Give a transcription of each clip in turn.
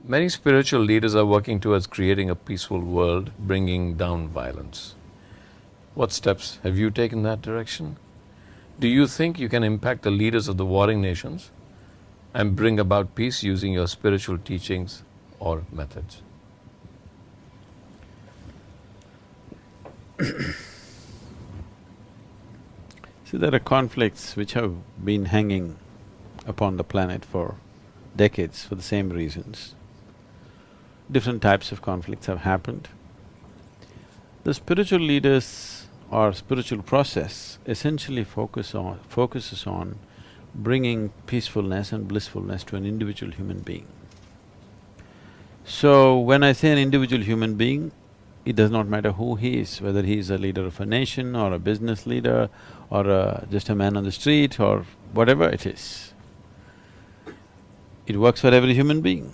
Many spiritual leaders are working towards creating a peaceful world, bringing down violence. What steps have you taken in that direction? Do you think you can impact the leaders of the warring nations and bring about peace using your spiritual teachings or methods? See, there are conflicts which have been hanging upon the planet for decades for the same reasons. Different types of conflicts have happened. The spiritual leaders or spiritual process essentially focuses on bringing peacefulness and blissfulness to an individual human being. So, when I say an individual human being, it does not matter who he is, whether he is a leader of a nation or a business leader or just a man on the street or whatever it is. It works for every human being.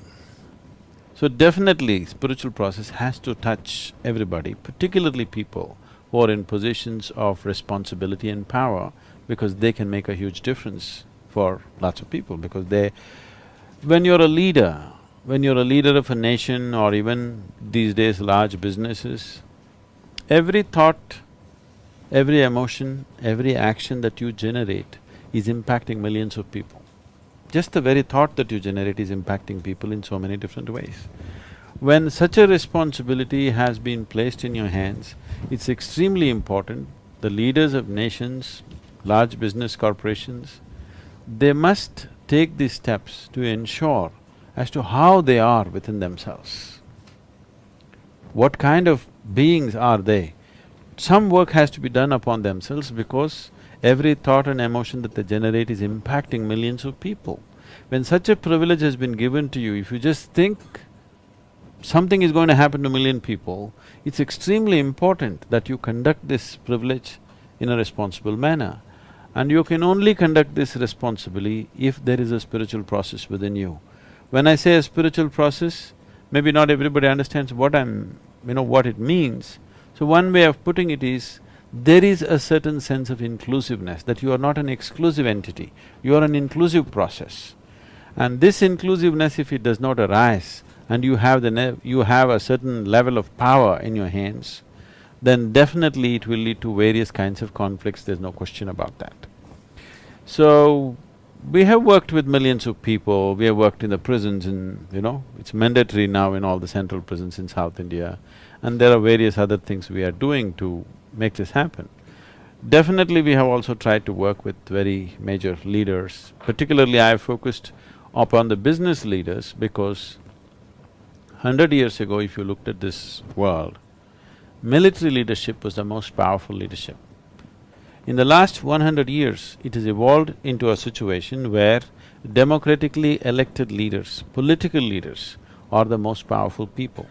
So definitely, spiritual process has to touch everybody, particularly people who are in positions of responsibility and power, because they can make a huge difference for lots of people, because when you're a leader of a nation or even these days large businesses, every thought, every emotion, every action that you generate is impacting millions of people. Just the very thought that you generate is impacting people in so many different ways. When such a responsibility has been placed in your hands, it's extremely important, the leaders of nations, large business corporations, they must take these steps to ensure as to how they are within themselves. What kind of beings are they? Some work has to be done upon themselves because every thought and emotion that they generate is impacting millions of people. When such a privilege has been given to you, if you just think something is going to happen to a million people, it's extremely important that you conduct this privilege in a responsible manner. And you can only conduct this responsibly if there is a spiritual process within you. When I say a spiritual process, maybe not everybody understands what what it means. So one way of putting it is, there is a certain sense of inclusiveness, that you are not an exclusive entity, you are an inclusive process. And this inclusiveness, if it does not arise and you have a certain level of power in your hands, then definitely it will lead to various kinds of conflicts, there's no question about that. So, we have worked with millions of people, we have worked in the prisons it's mandatory now in all the central prisons in South India, and there are various other things we are doing to make this happen. Definitely we have also tried to work with very major leaders, particularly I have focused upon the business leaders because 100 years ago, if you looked at this world, military leadership was the most powerful leadership. In the last 100 years, it has evolved into a situation where democratically elected leaders, political leaders are the most powerful people.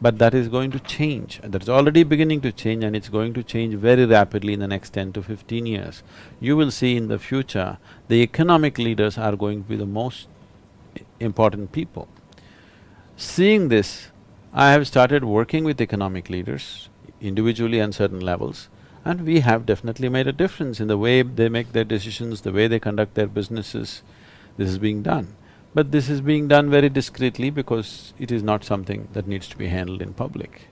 But that is going to change, that's already beginning to change, and it's going to change very rapidly in the next 10 to 15 years. You will see in the future, the economic leaders are going to be the most important people. Seeing this, I have started working with economic leaders individually on certain levels, and we have definitely made a difference in the way they make their decisions, the way they conduct their businesses. This is being done. But this is being done very discreetly because it is not something that needs to be handled in public.